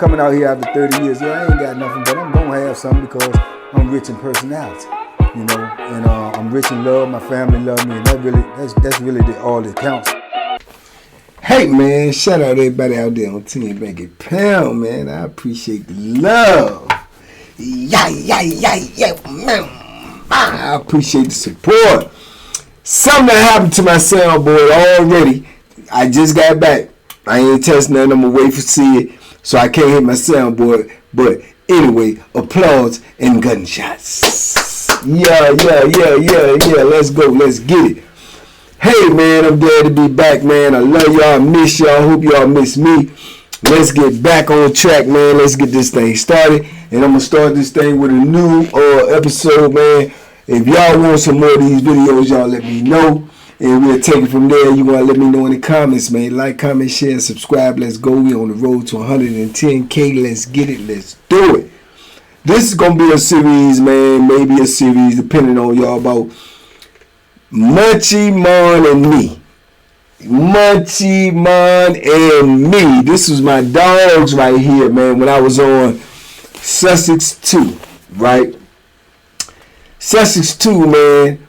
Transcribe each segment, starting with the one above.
coming out here after 30 years. Yeah, I ain't got nothing, but I'm gonna have something because I'm rich in personality, you know, and I'm rich in love. My family love me, and that's really all that counts. Hey man, shout out everybody out there on Team Banky Pound, man. I appreciate the love. Yeah, man. I appreciate the support. Something happened to my soundboard already. I just got back. I ain't testing nothing. I'm gonna wait for see it, so I can't hit my soundboard. But anyway, applause and gunshots. Yeah. Let's go. Let's get it. Hey man, I'm glad to be back, man. I love y'all. I miss y'all. Hope y'all miss me. Let's get back on track, man. Let's get this thing started. And I'm gonna start this thing with a new episode, man. If y'all want some more of these videos, y'all let me know. And we'll take it from there. You want to let me know in the comments, man. Like, comment, share, subscribe. Let's go. We on the road to 110K. Let's get it. Let's do it. This is going to be a series, man. Maybe a series, depending on y'all, about Munchy, Mon, and me. Munchy, Mon, and me. This was my dogs right here, man, when I was on Sussex 2, right? Sussex 2, man.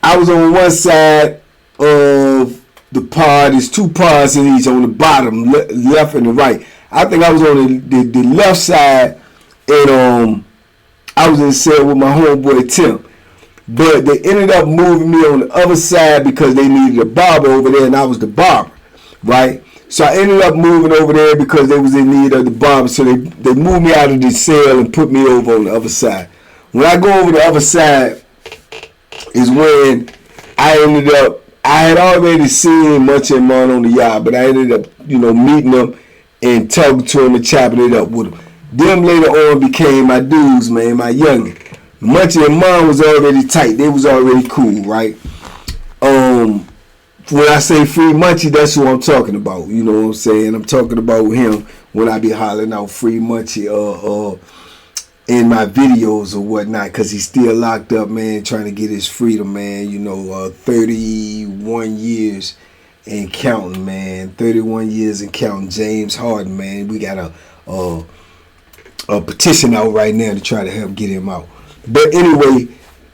I was on one side of the pod. There's two pods in each on the bottom, left and the right. I think I was on the left side, and I was in the cell with my homeboy Tim. But they ended up moving me on the other side because they needed a barber over there, and I was the barber, right? So I ended up moving over there because they was in need of the barber. So they moved me out of the cell and put me over on the other side. When I go over the other side is when I ended up, I had already seen Munchy and Mon on the yard, but I ended up, meeting them and talking to them and chopping it up with them. Them later on became my dudes, man, my youngin'. Munchy and Mon was already tight. They was already cool, right? When I say free Munchy, that's who I'm talking about. You know what I'm saying? I'm talking about him when I be hollering out free Munchy in my videos or whatnot, because he's still locked up, man, trying to get his freedom, man. 31 years and counting, man. 31 years and counting. James Harden, man. We got a petition out right now to try to help get him out. But anyway,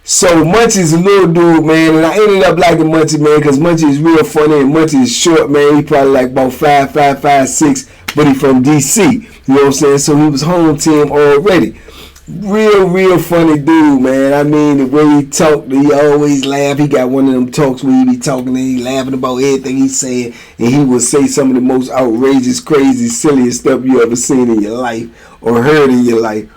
so Munchy's a little dude, man, and I ended up liking Munchy, man, because Munchy is real funny, and Munchy is short, man. He probably like about 5'5", 5'6", but he from DC. You know what I'm saying? So he was home team already. Real funny dude, man. I mean, the way he talked, he always laugh. He got one of them talks where he be talking and he laughing about everything he saying, and he would say some of the most outrageous, crazy, silliest stuff you ever seen in your life or heard in your life.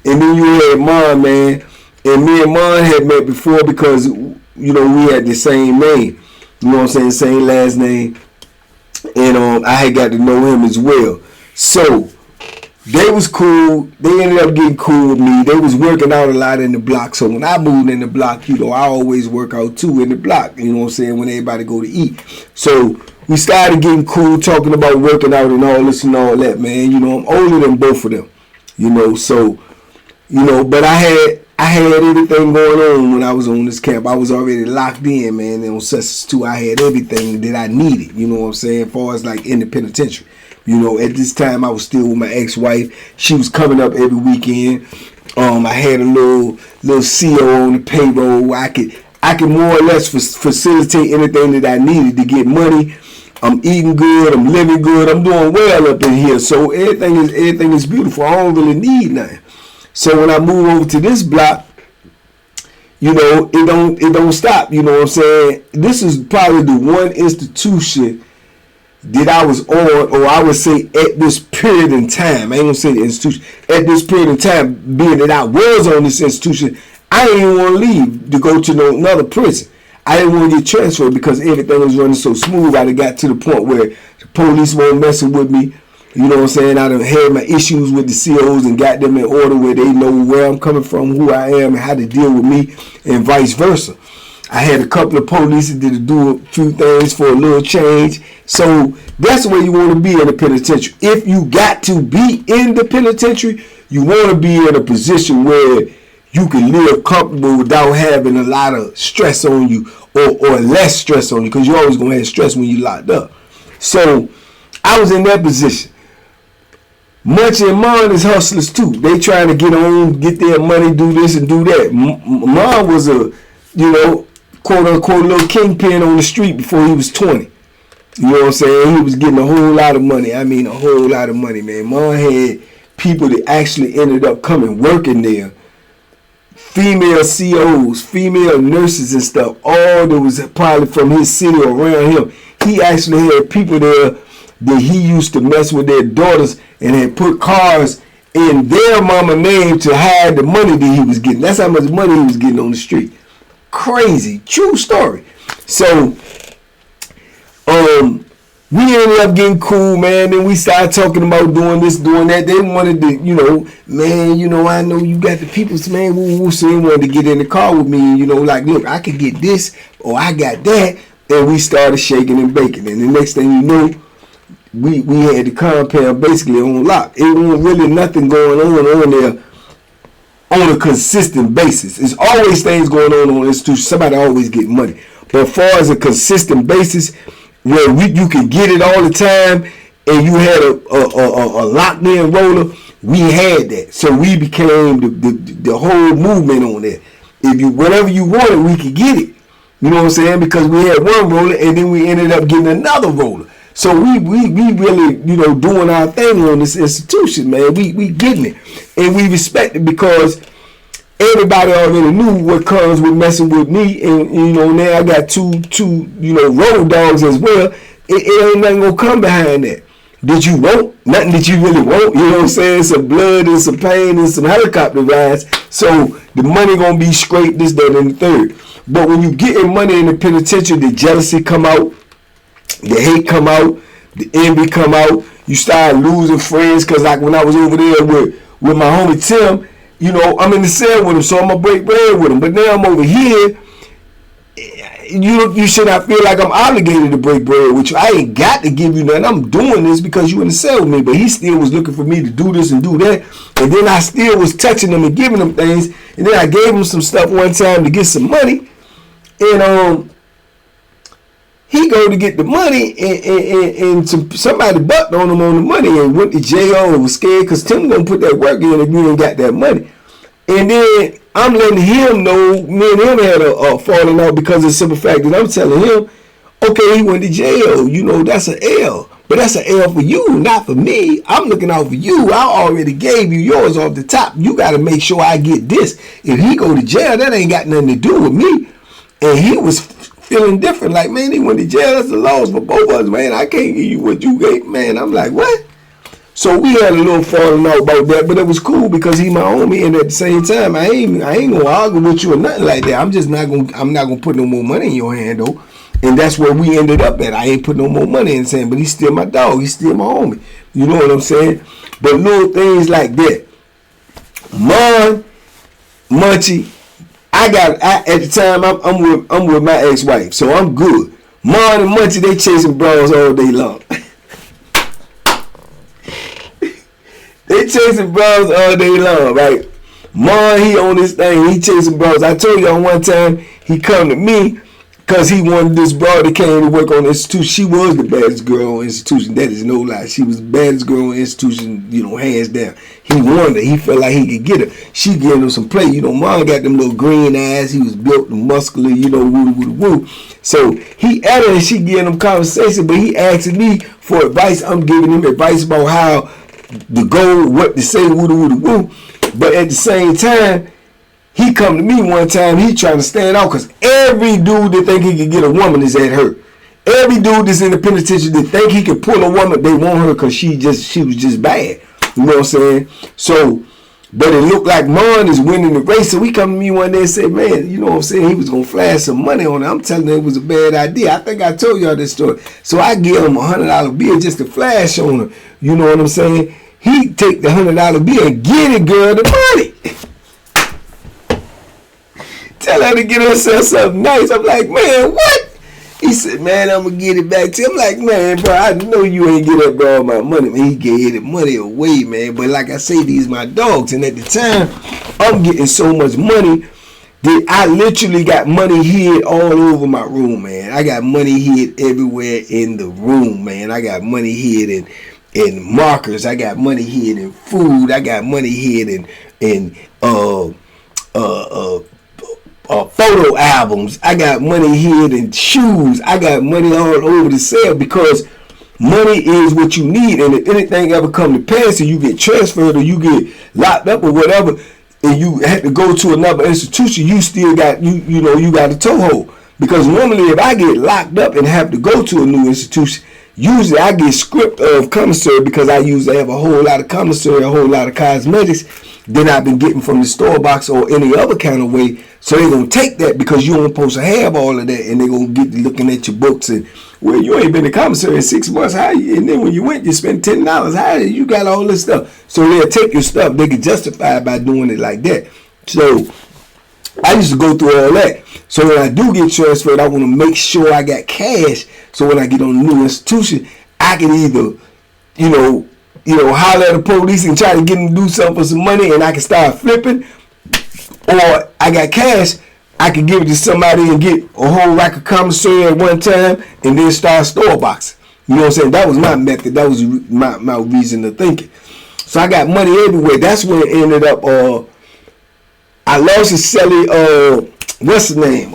And then you had Mon, man, and me and Mon had met before because, we had the same name, you know what I'm saying, same last name, and I had got to know him as well. So they was cool. They ended up getting cool with me. They was working out a lot in the block. So when I moved in the block, I always work out too in the block. You know what I'm saying? When everybody go to eat. So we started getting cool, talking about working out and all this and all that, man. I'm older than both of them. So, but I had everything going on when I was on this camp. I was already locked in, man. And on Sussex 2, I had everything that I needed. You know what I'm saying? As far as like in the penitentiary. At this time I was still with my ex-wife. She was coming up every weekend. I had a little CO on the payroll where I could more or less facilitate anything that I needed to get money. I'm eating good. I'm living good. I'm doing well up in here. So everything is beautiful. I don't really need nothing. So when I move over to this block, it don't stop. You know what I'm saying? This is probably the one institution that I was on, or I would say at this period in time. I ain't gonna say the institution. At this period in time, being that I was on this institution, I didn't even want to leave to go to another prison. I didn't want to get transferred because everything was running so smooth. I got to the point where the police weren't messing with me. You know what I'm saying? I done had my issues with the COs and got them in order where they know where I'm coming from, who I am, and how to deal with me, and vice versa. I had a couple of police that did do a few things for a little change. So that's where you want to be in the penitentiary. If you got to be in the penitentiary, you want to be in a position where you can live comfortable without having a lot of stress on you or less stress on you, because you're always going to have stress when you're locked up. So I was in that position. Munchy and Mon is hustlers too. They trying to get on, get their money, do this and do that. Mon was a, quote unquote little kingpin on the street before he was 20. You know what I'm saying? He was getting a whole lot of money. I mean, a whole lot of money, man. Mon had people that actually ended up coming working there. Female COs, female nurses and stuff. All that was probably from his city or around him. He actually had people there that he used to mess with their daughters and had put cars in their mama name to hide the money that he was getting. That's how much money he was getting on the street. Crazy. True story. So, we ended up getting cool, man. Then we started talking about doing this, doing that. They wanted to, man, I know you got the people's, man, woo-woo. So they wanted to get in the car with me, like, look, I could get this or I got that. And we started shaking and baking. And the next thing you know, we had the compound basically on lock. It wasn't really nothing going on there on a consistent basis. There's always things going on the institution. Somebody always get money. But as far as a consistent basis, where you could get it all the time and you had a locked in roller, we had that. So we became the whole movement on that. Whatever you wanted, we could get it. You know what I'm saying? Because we had one roller and then we ended up getting another roller. So we really, doing our thing on this institution, man. We getting it. And we respect it because everybody already knew what comes with messing with me. And, now I got two road dogs as well. It ain't nothing gonna come behind that. Did you want? Nothing that you really want. You know what I'm saying? Some blood and some pain and some helicopter rides. So the money gonna be straight, this, that, and the third. But when you getting money in the penitentiary, the jealousy come out. The hate come out, the envy come out. You start losing friends because like when I was over there with my homie Tim, I'm in the cell with him, so I'm going to break bread with him. But now I'm over here, you should not feel like I'm obligated to break bread with you. I ain't got to give you nothing. I'm doing this because you in the cell with me. But he still was looking for me to do this and do that. And then I still was touching them and giving them things. And then I gave him some stuff one time to get some money. And he go to get the money and somebody bucked on him on the money and went to jail and was scared because Tim gonna put that work in if you ain't got that money. And then I'm letting him know, me and him had a falling out because of the simple fact that I'm telling him, okay, he went to jail, that's an L. But that's an L for you, not for me. I'm looking out for you. I already gave you yours off the top. You got to make sure I get this. If he go to jail, that ain't got nothing to do with me. And he was feeling different. Like, man, he went to jail. That's a loss for both of us, man. I can't give you what you gave, man. I'm like, what? So we had a little falling out about that, but it was cool because he my homie, and at the same time, I ain't gonna argue with you or nothing like that. I'm not gonna put no more money in your hand though. And that's where we ended up at. I ain't put no more money in saying, but he's still my dog. He's still my homie. You know what I'm saying? But little things like that. Munchy, at the time I'm with my ex-wife, so I'm good. Mon and Munchy, they chasing bras all day long. They chasing bras all day long, right? Mon, he on this thing, he chasing bras. I told y'all one time he come to me because he wanted this broad that came to work on the institution. She was the baddest girl on the institution. That is no lie. She was the baddest girl on the institution, hands down. He wanted her. He felt like he could get her. She gave him some play. Mom got them little green eyes. He was built and muscular, woo. So he at her and she giving him conversation, but he asking me for advice. I'm giving him advice about how to go, what to say, woo. But at the same time, he come to me one time, he trying to stand out because every dude that think he can get a woman is at her. Every dude that's in the penitentiary that think he can pull a woman, they want her because she was just bad. You know what I'm saying? So, but it looked like Mon is winning the race. So he come to me one day and said, man, you know what I'm saying? He was going to flash some money on her. I'm telling him it was a bad idea. I think I told y'all this story. So I give him $100 bill just to flash on her. You know what I'm saying? He take the $100 bill and get it, girl, the money. Tell her to get herself something nice. I'm like, man, what? He said, man, I'm going to get it back to you. I'm like, man, bro, I know you ain't get that bro my money. Man, he gave the money away, man. But like I say, these my dogs. And at the time, I'm getting so much money that I literally got money hid all over my room, man. I got money hid everywhere in the room, man. I got money hid in markers. I got money hid in food. I got money hid in photo albums. I got money hid in shoes. I got money all over the sale because money is what you need. And if anything ever come to pass and you get transferred or you get locked up or whatever, and you had to go to another institution, you still got you got a toehold. Because normally if I get locked up and have to go to a new institution, usually I get script of commissary because I usually have a whole lot of commissary, a whole lot of cosmetics than I've been getting from the store box or any other kind of way. So they're going to take that because you ain't supposed to have all of that, and they're going to get looking at your books and, well, you ain't been to commissary in 6 months. And then when you went, you spent $10. How you got all this stuff? So they'll take your stuff. They can justify it by doing it like that. So I used to go through all that. So when I do get transferred, I want to make sure I got cash. So when I get on a new institution, I can either, holler at the police and try to get them to do something for some money, and I can start flipping, or I got cash, I can give it to somebody and get a whole rack of commissary at one time and then start store boxing. You know what I'm saying? That was my method. That was my reason of thinking. So I got money everywhere. That's when it ended up. I lost a celly. What's his name?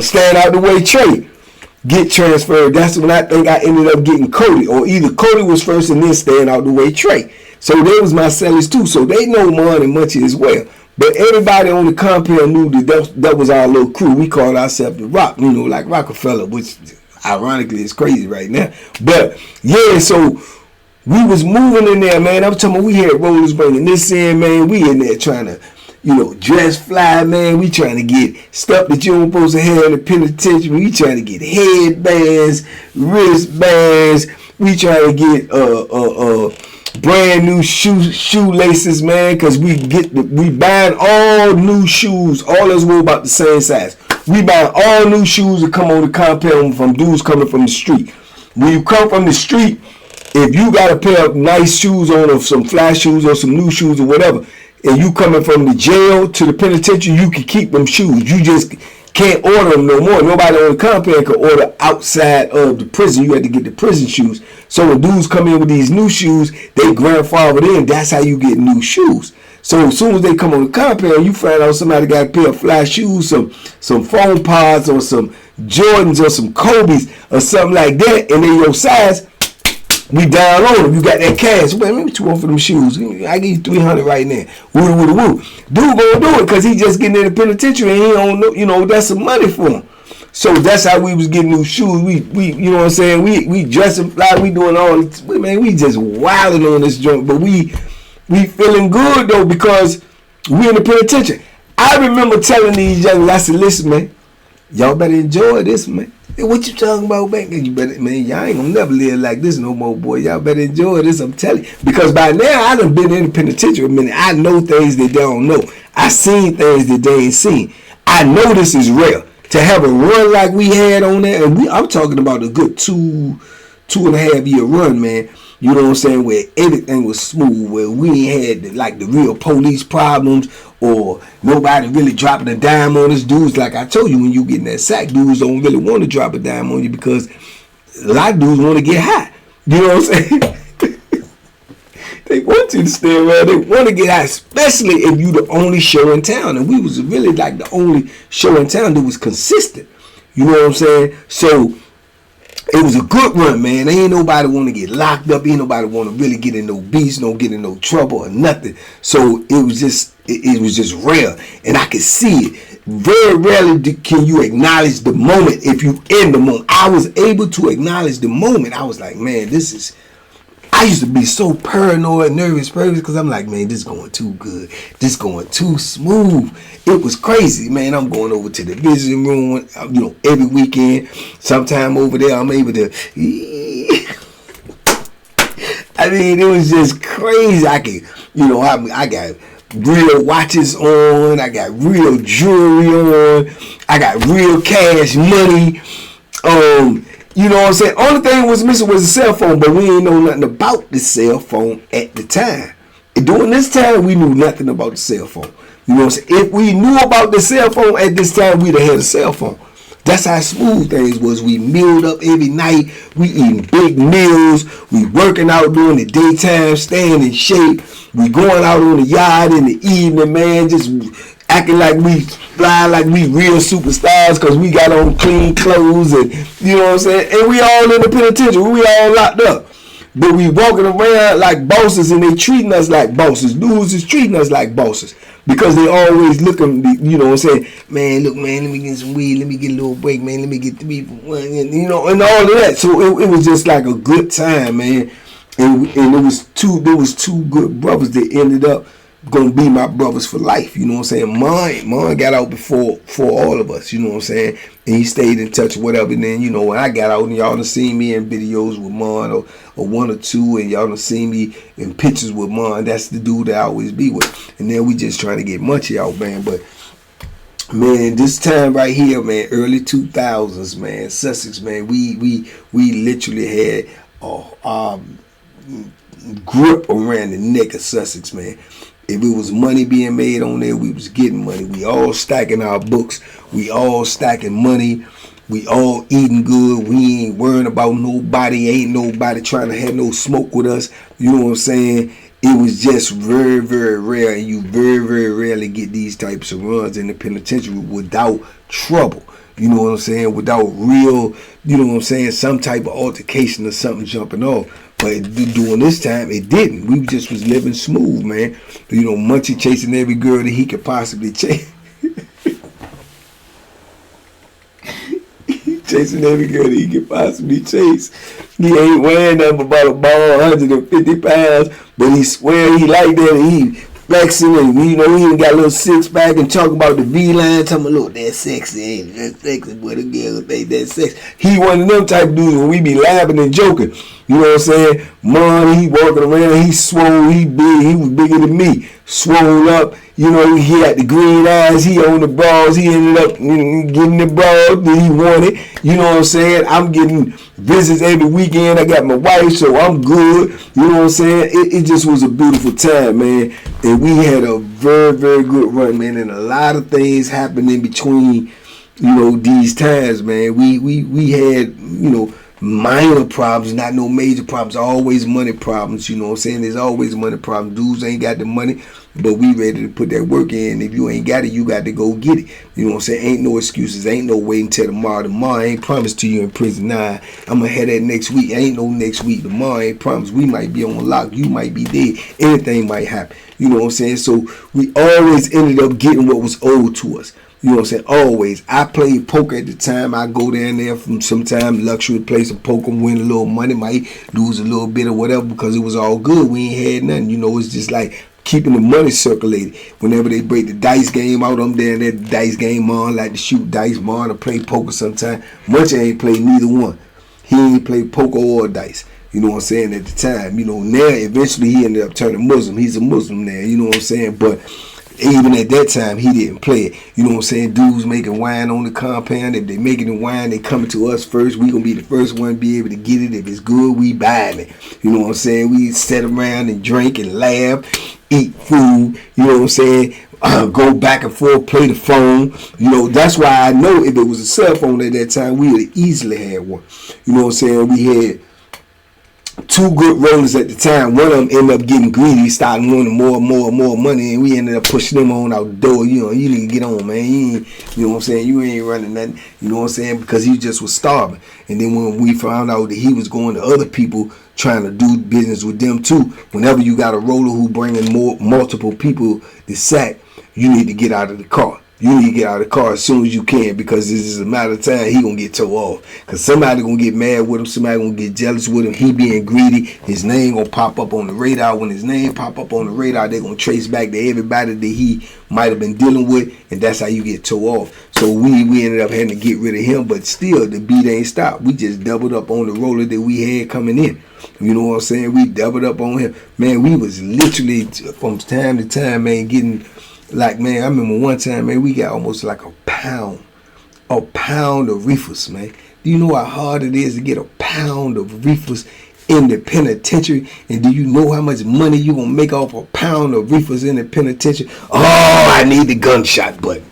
Stand out the way Trey. Get transferred. That's when I think I ended up getting Cody, or either Cody was first and then Stand Out the Way Trey. So they was my sellers too. So they know Mon and Munchy as well. But everybody on the compound knew that was our little crew. We called ourselves the Rock, like Rockefeller, which ironically is crazy right now. But yeah, so we was moving in there, man. I'm talking about we had rollers bringing this in, man. We in there trying to, dress fly, man. We trying to get stuff that you don't supposed to have in the penitentiary. We trying to get headbands, wristbands. We trying to get brand new shoelaces, man, because we buying all new shoes. All us were about the same size. We buying all new shoes that come on the compound from dudes coming from the street. When you come from the street, if you got a pair of nice shoes on, or some fly shoes or some new shoes or whatever, and you coming from the jail to the penitentiary, you can keep them shoes. You just can't order them no more. Nobody on the compound can order outside of the prison. You had to get the prison shoes. So when dudes come in with these new shoes, they grandfathered in. That's how you get new shoes. So as soon as they come on the compound, you find out somebody got a pair of fly shoes, some foam pods or some Jordans or some Kobe's or something like that, and they your size. We down on them. You got that cash. Wait, what you want for them shoes? I give you $300 right now. Woo. Dude gonna do it because he just getting in the penitentiary and he don't know, that's some money for him. So that's how we was getting new shoes. We you know what I'm saying? We dressing fly. We doing all this. Man, we just wilding on this joint. But we feeling good though because we in the penitentiary. I remember telling these young, I said, listen, man, y'all better enjoy this, man. Hey, what you talking about, man? You better, man, y'all ain't gonna never live like this no more, boy. Y'all better enjoy this, I'm telling you. Because by now, I done been in the penitentiary a minute. I know things that they don't know. I seen things that they ain't seen. I know this is real. To have a run like we had on there, and I'm talking about a good 2.5 year run, man. You know what I'm saying? Where everything was smooth, where we ain't had like the real police problems or nobody really dropping a dime on us. Dudes, like I told you, when you get in that sack, dudes don't really want to drop a dime on you because a lot of dudes want to get high. You know what I'm saying? They want you to stay around. They want to get high, especially if you the only show in town. And we was really like the only show in town that was consistent. You know what I'm saying? So it was a good run, man. Ain't nobody want to get locked up. Ain't nobody want to really get in no beats, no get in no trouble or nothing. So it was just rare, and I could see it. Very rarely can you acknowledge the moment if you in the moment. I was able to acknowledge the moment. I was like, man, this is. I used to be so paranoid, nervous, because I'm like, man, this is going too good. This is going too smooth. It was crazy, man. I'm going over to the visiting room, every weekend. Sometime over there, I'm able to. I mean, it was just crazy. I could, I got real watches on. I got real jewelry on. I got real cash money. You know what I'm saying? Only thing was missing was a cell phone, but we ain't know nothing about the cell phone at the time. And during this time, we knew nothing about the cell phone. You know what I'm saying? If we knew about the cell phone at this time, we'd have had a cell phone. That's how smooth things was. We mealed up every night. We eating big meals. We working out during the daytime, staying in shape. We going out on the yard in the evening, man, just acting like we fly like we real superstars because we got on clean clothes and, you know what I'm saying? And we all in the penitentiary. We all locked up. But we walking around like bosses and they treating us like bosses. Dudes is treating us like bosses. Because they always looking, you know what I'm saying? Man, look, man, let me get some weed. Let me get a little break, man. Let me get 3 for 1. And, you know, and all of that. So it was just like a good time, man. And there was two good brothers that ended up gonna be my brothers for life, you know what I'm saying? Mine got out before all of us, you know what I'm saying? And he stayed in touch or whatever. And then, you know, when I got out, and y'all done seen me in videos with Mon or 1 or 2, and y'all done seen me in pictures with Mon. That's the dude that I always be with. And then we just trying to get Munchy out, man. But man, this time right here, man, early 2000s, man, Sussex, man, we literally had a grip around the neck of Sussex, man. If it was money being made on there, we was getting money. We all stacking our books. We all stacking money. We all eating good. We ain't worrying about nobody. Ain't nobody trying to have no smoke with us. You know what I'm saying? It was just very, very rare. And you very, very rarely get these types of runs in the penitentiary without trouble. You know what I'm saying? Without real, you know what I'm saying, some type of altercation or something jumping off. But during this time, it didn't. We just was living smooth, man. You know, Munchy chasing every girl that he could possibly chase. Chasing every girl that he could possibly chase. He ain't weighing nothing about a ball, 150 pounds, but he swear he like that. And he flexing and, you know, he even got a little 6-pack and talking about the V-line. Talking about, look, that's sexy, ain't it? That's sexy, boy, the girl think that's sexy. He one of them type of dudes when we be laughing and joking. You know what I'm saying? Mom, he walking around, he swole, he big, he was bigger than me. Swole up, you know, he had the green eyes, he on the bras, he ended up getting the bras that he wanted. You know what I'm saying? I'm getting visits every weekend. I got my wife, so I'm good. You know what I'm saying? It just was a beautiful time, man. And we had a very, very good run, man. And a lot of things happened in between, you know, these times, man. We had, you know, minor problems, not no major problems, always money problems, you know what I'm saying? There's always money problems. Dudes ain't got the money, but we ready to put that work in. If you ain't got it, you got to go get it. You know what I'm saying? Ain't no excuses. Ain't no waiting till tomorrow. Tomorrow ain't promised to you in prison. Nah, I'm going to have that next week. Ain't no next week. Tomorrow ain't promised. We might be on lock. You might be dead. Anything might happen. You know what I'm saying? So we always ended up getting what was owed to us. You know what I'm saying? Always. I played poker at the time. I go down there from sometime luxury play some poker, win a little money, might lose a little bit or whatever because it was all good. We ain't had nothing. You know, it's just like keeping the money circulated. Whenever they break the dice game out, I'm down there, the dice game on, like to shoot dice, on to play poker sometime. Munchy ain't played neither one. He ain't played poker or dice. You know what I'm saying? At the time. You know, now eventually he ended up turning Muslim. He's a Muslim now. You know what I'm saying? But even at that time, he didn't play it. You know what I'm saying? Dudes making wine on the compound. If they making the wine, they coming to us first. We gonna be the first one to be able to get it. If it's good, we buying it. You know what I'm saying? We sit around and drink and laugh, eat food. You know what I'm saying? Go back and forth, play the phone. You know, that's why I know if it was a cell phone at that time, we would have easily had one. You know what I'm saying? We had 2 good rollers at the time. One of them ended up getting greedy, starting wanting more and more money, and we ended up pushing them on out the door. You know, you need to get on, man. You know what I'm saying? You ain't running nothing. You know what I'm saying? Because he just was starving. And then when we found out that he was going to other people trying to do business with them too, whenever you got a roller who bringing multiple people to sack, you need to get out of the car. You need to get out of the car as soon as you can because this is a matter of time he gonna get towed off. Because somebody gonna get mad with him, somebody gonna get jealous with him. He being greedy, his name gonna pop up on the radar. When his name pop up on the radar, they gonna trace back to everybody that he might have been dealing with, and that's how you get towed off. So we ended up having to get rid of him, but still the beat ain't stopped. We just doubled up on the roller that we had coming in. You know what I'm saying? We doubled up on him. Man, we was literally from time to time, man, getting like, man, I remember one time, man, we got almost like a pound of reefers, man. Do you know how hard it is to get a pound of reefers in the penitentiary? And do you know how much money you gonna make off a pound of reefers in the penitentiary? Oh, I need the gunshot button.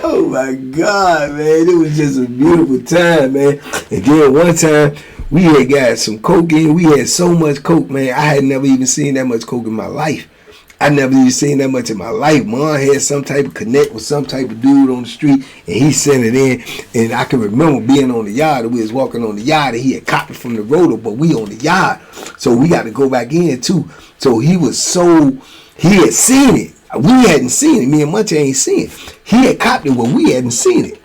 Oh my God, man. It was just a beautiful time, man. And then one time, we had got some coke in. We had so much coke, man. I had never even seen that much coke in my life. I never even seen that much in my life. Mom had some type of connect with some type of dude on the street, and he sent it in. And I can remember being on the yard. We was walking on the yard, and he had copied from the rotor, but we on the yard. So we got to go back in, too. So he had seen it. We hadn't seen it. Me and Munchy ain't seen it. He had copied it, but we hadn't seen it.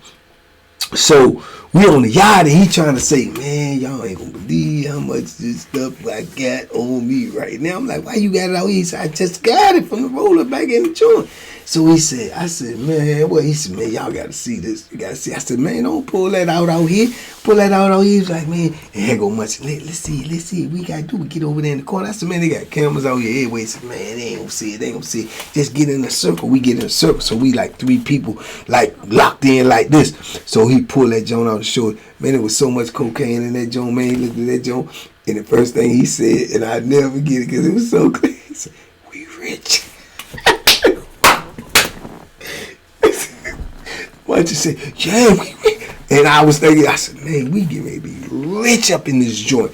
So we on the yard, and he trying to say, man, y'all ain't gonna believe how much this stuff I got on me right now. I'm like, why you got it out here? He said, I just got it from the roller back in the joint. So he said, I said, man, what? He said, man, y'all gotta see this. You gotta see. I said, man, don't pull that out here. Pull that out here. He was like, man, and here go Munchy. Let's see. We gotta do. We get over there in the corner. I said, man, they got cameras out here everywhere. He said, man, they ain't gonna see it. Just get in a circle. We get in a circle. So we like 3 people like locked in like this. So he pulled that joint out the shoulder. Man, there was so much cocaine in that joint, man. He looked at that joint, and the first thing he said, and I'd never forget it because it was so clear, he said, we rich. Munchy said, yeah, we rich. And I was thinking, I said, man, we get maybe rich up in this joint.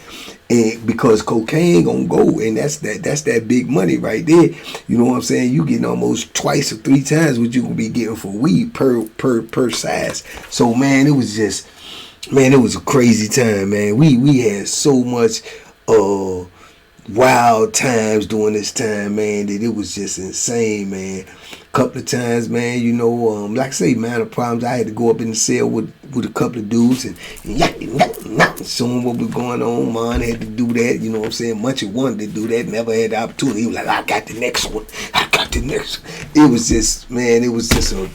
And because cocaine gonna go, and that's that big money right there. You know what I'm saying? You getting almost twice or 3 times what you gonna be getting for weed per size. So man, it was a crazy time, man. We had so much wild times during this time, man, that it was just insane, man. Couple of times, man, you know, like I say, man, the problems, I had to go up in the cell with a couple of dudes and show them what was going on. Man, I had to do that, you know what I'm saying? Munchy wanted to do that, never had the opportunity. He was like, I got the next one. It was just a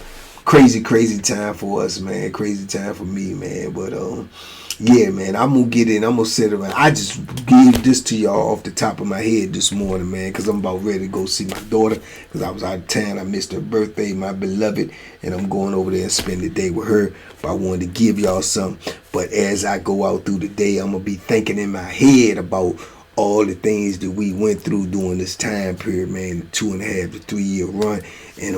crazy time for us, man. Crazy time for me, man. But yeah, man, I'm gonna get in. I'm gonna sit around. I just gave this to y'all off the top of my head this morning, man, because I'm about ready to go see my daughter because I was out of town. I missed her birthday, my beloved, and I'm going over there and spend the day with her. But I wanted to give y'all something. But as I go out through the day, I'm gonna be thinking in my head about all the things that we went through during this time period, man, the 2.5 to 3 year run, and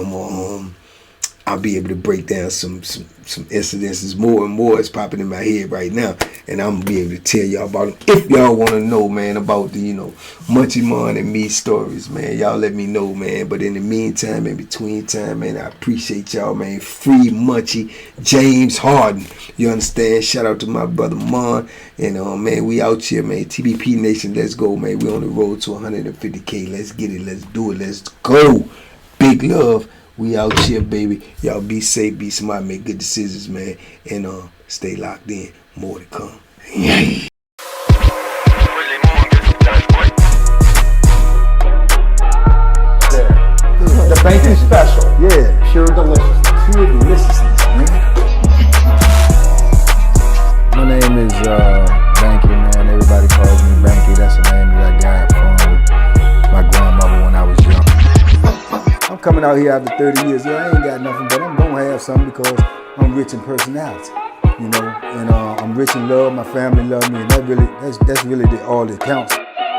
I'll be able to break down some incidences. More and more is popping in my head right now, and I'm gonna be able to tell y'all about them. If y'all want to know, man, about the Munchy Mon and me stories, man, y'all let me know, man. But in the meantime, in between time, man, I appreciate y'all, man. Free Munchy, James Harden. You understand? Shout out to my brother Mon, and man, we out here, man. TBP Nation, let's go, man. We on the road to 150K. Let's get it. Let's do it. Let's go. Big love. We out here, baby. Y'all be safe, be smart, make good decisions, man. And stay locked in. More to come. Yeah. The banking special. Yeah. Pure deliciousness. Pure deliciousness, man. My name is Banky, man. Everybody calls me Banky. That's the name that I got from my grandmother when I was young. I'm coming out here after 30 years. Yeah, I ain't got nothing, but I'm gonna have something because I'm rich in personality, and I'm rich in love. My family love me, and that's really all that counts.